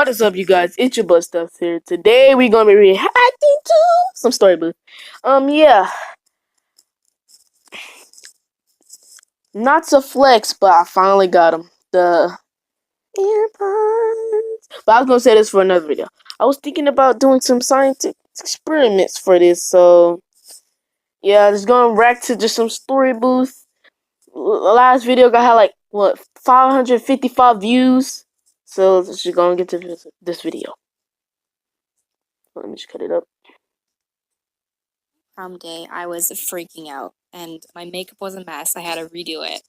What is up, you guys? It's your butt stuff here. Today we're gonna be reacting to some storybooth. Yeah, not to flex, but I finally got them. The AirPods. But I was gonna say this for another video. I was thinking about doing some scientific experiments for this, so yeah, just going back to just some storybooth. Last video got had like what 555 views, so just gonna get to this video. Let me just cut it up. Prom day, I was freaking out and my makeup was a mess. I had to redo it.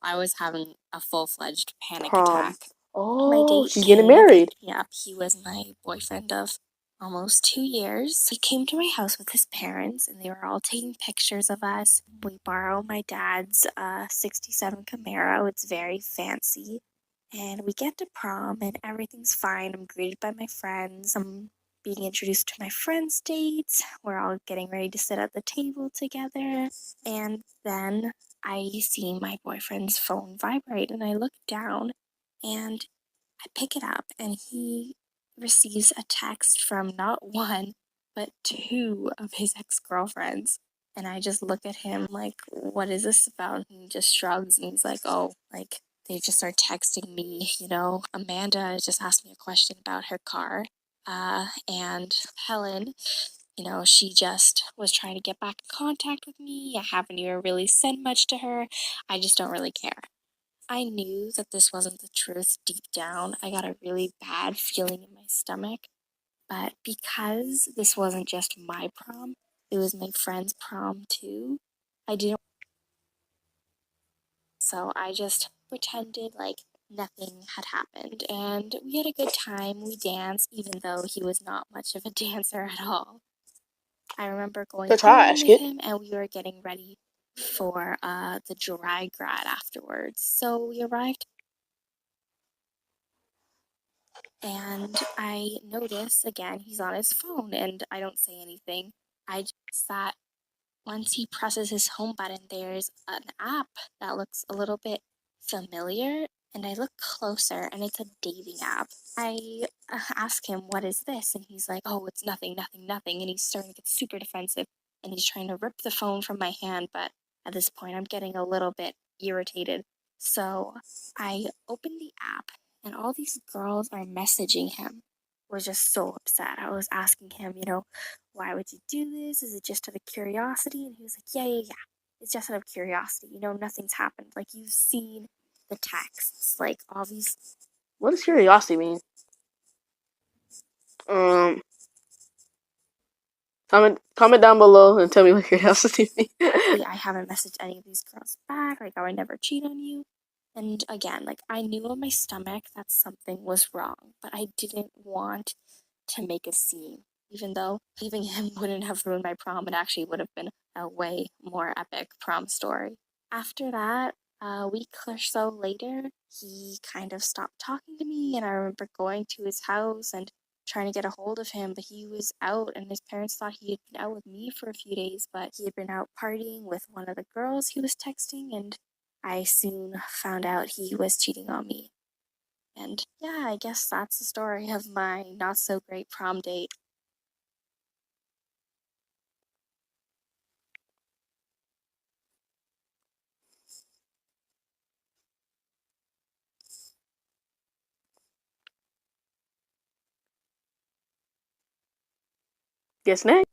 I was having a full-fledged panic attack. Oh, my date she's getting married. Yep, he was my boyfriend of almost 2 years. He came to my house with his parents and they were all taking pictures of us. We borrow my dad's 67 Camaro. It's very fancy. And we get to prom and everything's fine. I'm greeted by my friends. I'm being introduced to my friends' dates. We're all getting ready to sit at the table together. And then I see my boyfriend's phone vibrate and I look down and I pick it up and he receives a text from not one, but two of his ex-girlfriends. And I just look at him like, what is this about? And he just shrugs and he's like, oh, like, they just are texting me, Amanda just asked me a question about her car. And Helen, she just was trying to get back in contact with me. I haven't even really said much to her. I just don't really care. I knew that this wasn't the truth deep down. I got a really bad feeling in my stomach. But because this wasn't just my prom, it was my friend's prom too, I didn't. So I just pretended like nothing had happened. And we had a good time. We danced, even though he was not much of a dancer at all. I remember going home with him and we were getting ready for the dry grad afterwards. So we arrived and I notice again he's on his phone and I don't say anything. I just sat. Once he presses his home button, there's an app that looks a little bit familiar and I look closer and it's a dating app. I ask him, what is this? And he's like, oh, it's nothing, nothing, nothing. And he's starting to get super defensive and he's trying to rip the phone from my hand. But at this point, I'm getting a little bit irritated. So I open the app and all these girls are messaging him. Was just so upset. I was asking him, why would you do this? Is it just out of curiosity? And he was like, yeah. It's just out of curiosity. Nothing's happened. Like, you've seen the texts. Like, all these... What does curiosity mean? Comment down below and tell me what curiosity means. I haven't messaged any of these girls back. Like, I would never cheat on you. And again, like, I knew in my stomach that something was wrong. But I didn't want to make a scene. Even though leaving him wouldn't have ruined my prom, it actually would have been a way more epic prom story. After that, a week or so later, he kind of stopped talking to me, and I remember going to his house and trying to get a hold of him, but he was out, and his parents thought he had been out with me for a few days, but he had been out partying with one of the girls he was texting, and I soon found out he was cheating on me. And yeah, I guess that's the story of my not-so-great prom date. Guess next.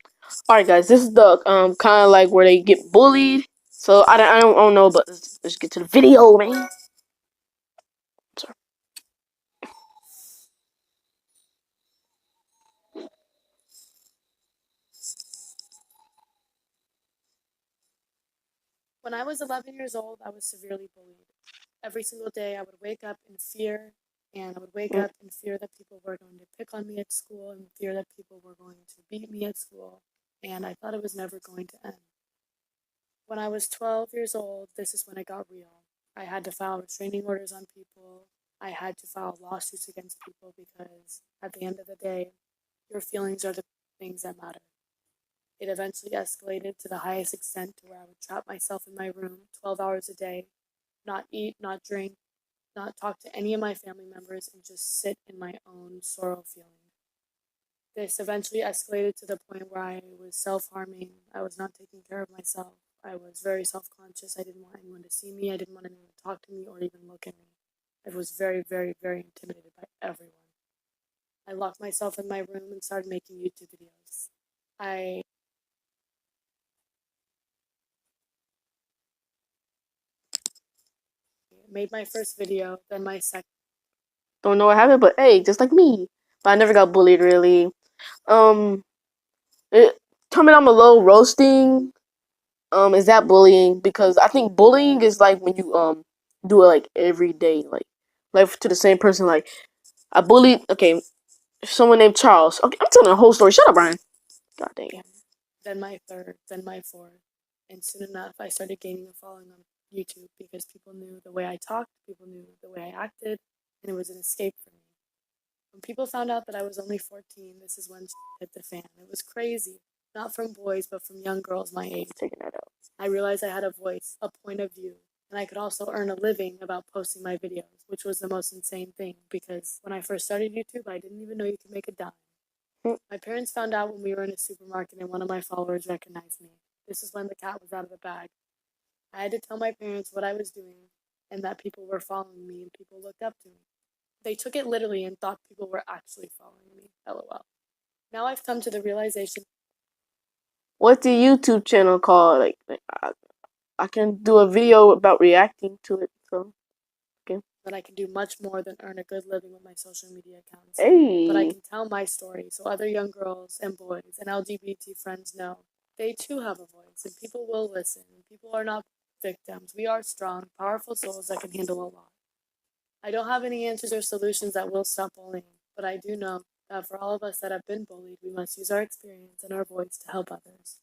Alright, guys, this is the kind of like where they get bullied. So I don't know, but let's get to the video, man. Sorry. When I was 11 years old, I was severely bullied. Every single day, I would wake up in fear, and I would wake up in fear that people were going to pick on me at school, and fear that people were going to beat me at school, and I thought it was never going to end. When I was 12 years old, this is when it got real. I had to file restraining orders on people. I had to file lawsuits against people because, at the end of the day, your feelings are the things that matter. It eventually escalated to the highest extent to where I would trap myself in my room 12 hours a day, not eat, not drink, not talk to any of my family members, and just sit in my own sorrow feeling. This eventually escalated to the point where I was self-harming. I was not taking care of myself. I was very self-conscious. I didn't want anyone to see me. I didn't want anyone to talk to me or even look at me. I was very, very, very intimidated by everyone. I locked myself in my room and started making YouTube videos. I made my first video, then my second. Don't know what happened, but hey, just like me. But I never got bullied really. Tell me I'm a little roasting. Is that bullying? Because I think bullying is like when you do it like every day, like to the same person. Like I bullied. Okay, someone named Charles. Okay, I'm telling the whole story. Shut up, Brian. God dang it. Then my third, then my fourth. And soon enough, I started gaining a following on YouTube because people knew the way I talked, people knew the way I acted, and it was an escape for me. When people found out that I was only 14, this is when shit hit the fan. It was crazy. Not from boys, but from young girls my age. Taking that out. I realized I had a voice, a point of view, and I could also earn a living about posting my videos, which was the most insane thing because when I first started YouTube, I didn't even know you could make a dime. My parents found out when we were in a supermarket and one of my followers recognized me. This is when the cat was out of the bag. I had to tell my parents what I was doing and that people were following me and people looked up to me. They took it literally and thought people were actually following me. LOL. Now I've come to the realization. What's the YouTube channel called? I can do a video about reacting to it. So, okay. That I can do much more than earn a good living with my social media accounts. Hey. But I can tell my story so other young girls and boys and LGBT friends know they too have a voice and people will listen. People are not victims. We are strong, powerful souls that can handle a lot. I don't have any answers or solutions that will stop bullying, but I do know that for all of us that have been bullied, we must use our experience and our voice to help others.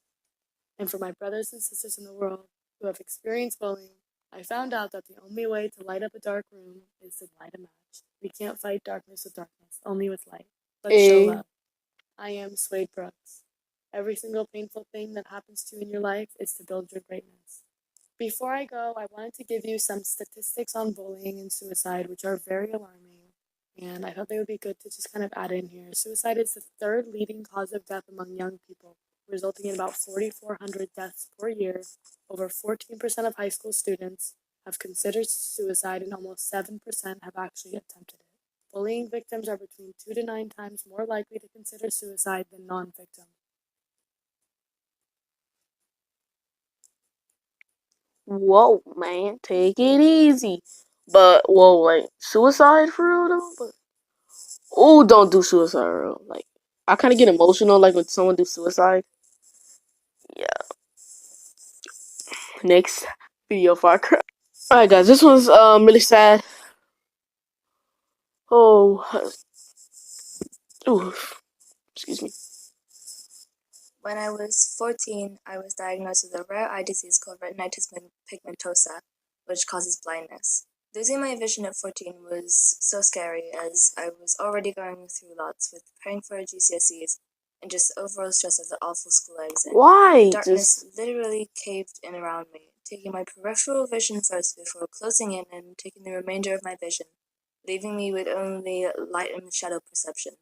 And for my brothers and sisters in the world who have experienced bullying, I found out that the only way to light up a dark room is to light a match. We can't fight darkness with darkness, only with light. Let's show love. I am Swade Brooks. Every single painful thing that happens to you in your life is to build your greatness. Before I go, I wanted to give you some statistics on bullying and suicide, which are very alarming, and I thought they would be good to just kind of add in here. Suicide is the third leading cause of death among young people, resulting in about 4,400 deaths per year. Over 14% of high school students have considered suicide, and almost 7% have actually attempted it. Bullying victims are between 2 to 9 times more likely to consider suicide than non-victims. Whoa, man, take it easy. But whoa, like suicide for real though. But oh, don't do suicide, bro. Like I kind of get emotional like when someone do suicide. Yeah. Next video, Far Cry. All right, guys, this one's really sad. Oh, ooh, excuse me. When I was 14, I was diagnosed with a rare eye disease called retinitis pigmentosa, which causes blindness. Losing my vision at 14 was so scary as I was already going through lots with preparing for GCSEs and just overall stress of the awful school I was in. Why? Darkness literally caved in around me, taking my peripheral vision first before closing in and taking the remainder of my vision, leaving me with only light and shadow perception.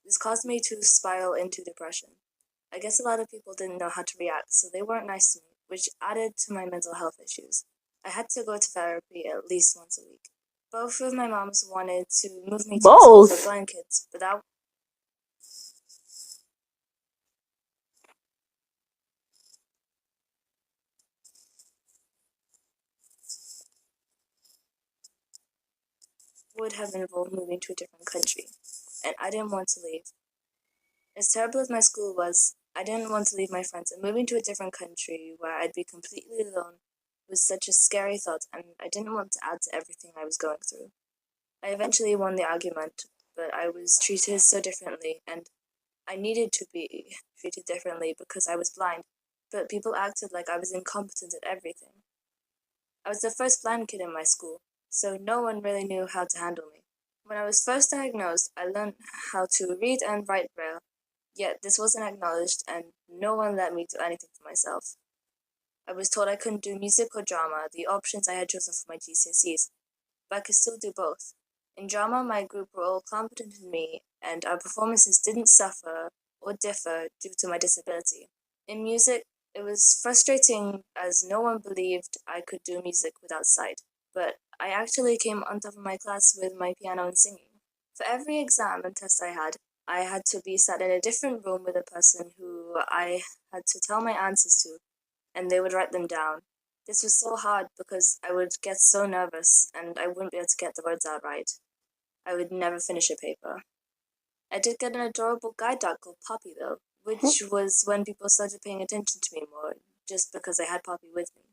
This caused me to spiral into depression. I guess a lot of people didn't know how to react, so they weren't nice to me, which added to my mental health issues. I had to go to therapy at least once a week. Both of my moms wanted to move me to a school for blind kids, but that would have involved moving to a different country, and I didn't want to leave. As terrible as my school was, I didn't want to leave my friends, and moving to a different country where I'd be completely alone was such a scary thought, and I didn't want to add to everything I was going through. I eventually won the argument, but I was treated so differently, and I needed to be treated differently because I was blind, but people acted like I was incompetent at everything. I was the first blind kid in my school, so no one really knew how to handle me. When I was first diagnosed, I learned how to read and write Braille, yet this wasn't acknowledged and no one let me do anything for myself. I was told I couldn't do music or drama, the options I had chosen for my GCSEs. but I could still do both. In drama, my group were all competent in me, and our performances didn't suffer or differ due to my disability. In music, it was frustrating as no one believed I could do music without sight, but I actually came on top of my class with my piano and singing. For every exam and test I had to be sat in a different room with a person who I had to tell my answers to, and they would write them down. This was so hard because I would get so nervous and I wouldn't be able to get the words out right. I would never finish a paper. I did get an adorable guide dog called Poppy, though, which was when people started paying attention to me more, just because I had Poppy with me.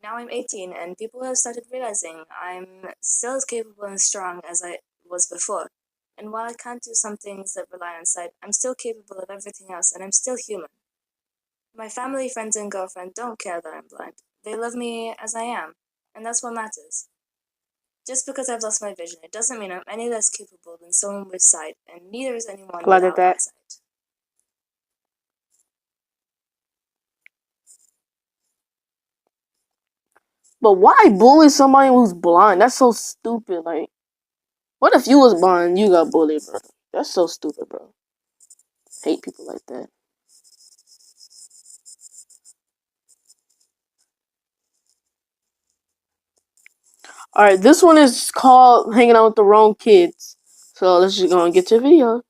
Now I'm 18, and people have started realizing I'm still as capable and strong as I was before. And while I can't do some things that rely on sight, I'm still capable of everything else, and I'm still human. My family, friends, and girlfriend don't care that I'm blind. They love me as I am, and that's what matters. Just because I've lost my vision, it doesn't mean I'm any less capable than someone with sight, and neither is anyone Glad at without my that. sight. But why bully somebody who's blind? That's so stupid. Like, what if you was blind and you got bullied, bro? That's so stupid, bro. Hate people like that. Alright, this one is called Hanging Out with the Wrong Kids. So let's just go and get to the video.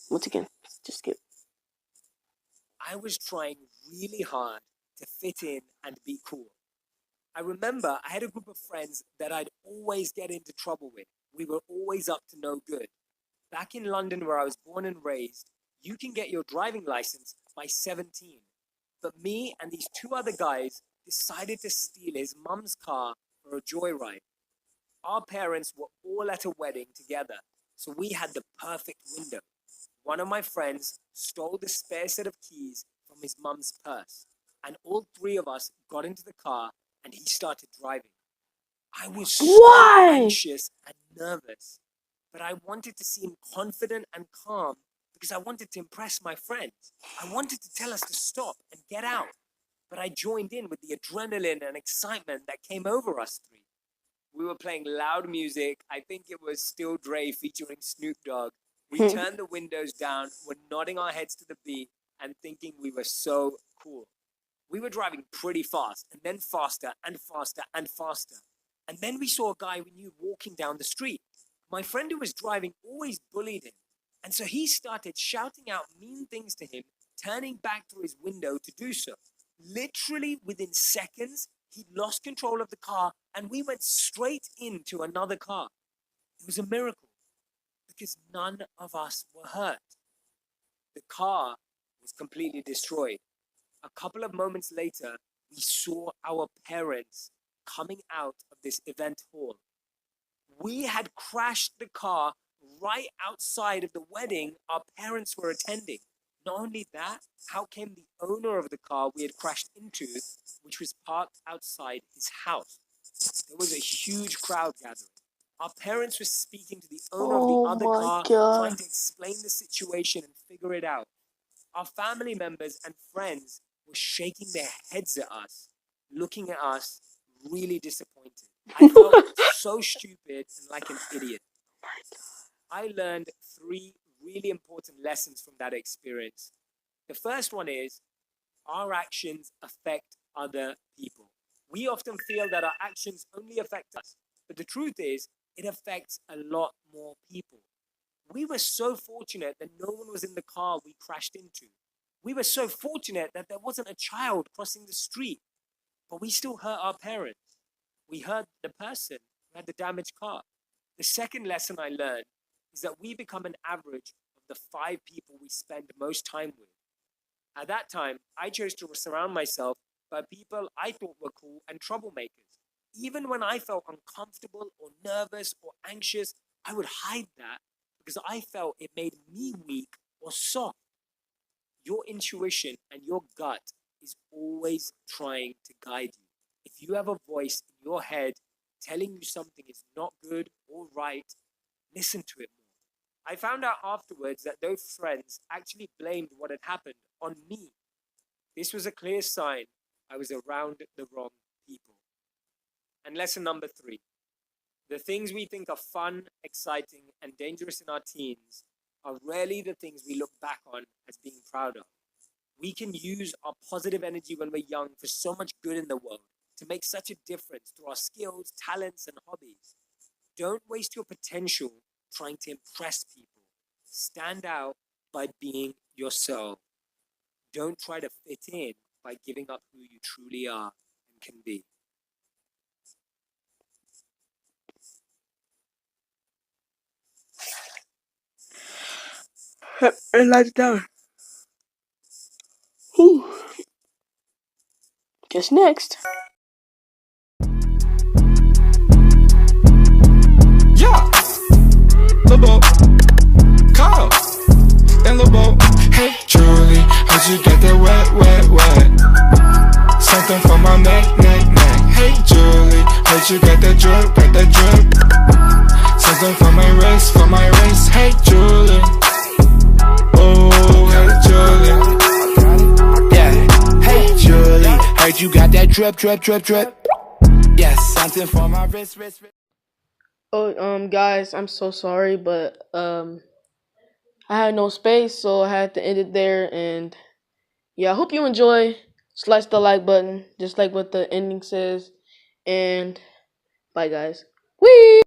Once again, just skip. I was trying really hard to fit in and be cool. I remember I had a group of friends that I'd always get into trouble with. We were always up to no good. Back in London, where I was born and raised, you can get your driving license by 17. But me and these two other guys decided to steal his mum's car for a joyride. Our parents were all at a wedding together, so we had the perfect window. One of my friends stole the spare set of keys from his mum's purse, and all three of us got into the car and he started driving. I was so anxious and nervous, but I wanted to seem confident and calm because I wanted to impress my friends. I wanted to tell us to stop and get out, but I joined in with the adrenaline and excitement that came over us three. We were playing loud music. I think it was Still Dre featuring Snoop Dogg. We turned the windows down, were nodding our heads to the beat and thinking we were so cool. We were driving pretty fast, and then faster and faster and faster. And then we saw a guy we knew walking down the street. My friend who was driving always bullied him. And so he started shouting out mean things to him, turning back through his window to do so. Literally within seconds, he lost control of the car and we went straight into another car. It was a miracle because none of us were hurt. The car was completely destroyed. A couple of moments later, we saw our parents coming out of this event hall. We had crashed the car right outside of the wedding our parents were attending. Not only that, out came the owner of the car we had crashed into, which was parked outside his house. There was a huge crowd gathering. Our parents were speaking to the owner of the other car, trying to explain the situation and figure it out. Our family members and friends were shaking their heads at us, looking at us really disappointed. I felt so stupid and like an idiot. I learned three really important lessons from that experience. The first one is our actions affect other people. We often feel that our actions only affect us, but the truth is, it affects a lot more people. We were so fortunate that no one was in the car we crashed into. We were so fortunate that there wasn't a child crossing the street, but we still hurt our parents. We hurt the person who had the damaged car. The second lesson I learned is that we become an average of the 5 people we spend most time with. At that time, I chose to surround myself by people I thought were cool and troublemakers. Even when I felt uncomfortable or nervous or anxious, I would hide that because I felt it made me weak or soft. Your intuition and your gut is always trying to guide you. If you have a voice in your head telling you something is not good or right, listen to it more. I found out afterwards that those friends actually blamed what had happened on me. This was a clear sign I was around the wrong people. And lesson number 3. The things we think are fun, exciting, and dangerous in our teens are rarely the things we look back on as being proud of. We can use our positive energy when we're young for so much good in the world, to make such a difference through our skills, talents, and hobbies. Don't waste your potential trying to impress people. Stand out by being yourself. Don't try to fit in by giving up who you truly are and can be. And lights down. Whew. Guess next. Yeah, Lebo, Kyle, and Lebo. Hey Julie, how'd you get that wet? Something for my neck. Hey Julie, how'd you get that drip? Something for my wrist. Hey Julie, oh hey Julie. Yeah, hey Julie, heard you got that drip. Yes, something for my wrist. Oh, guys, I'm so sorry, but I had no space, so I had to end it there. And yeah, I hope you enjoy. Slice the like button, just like what the ending says. And bye, guys. Whee!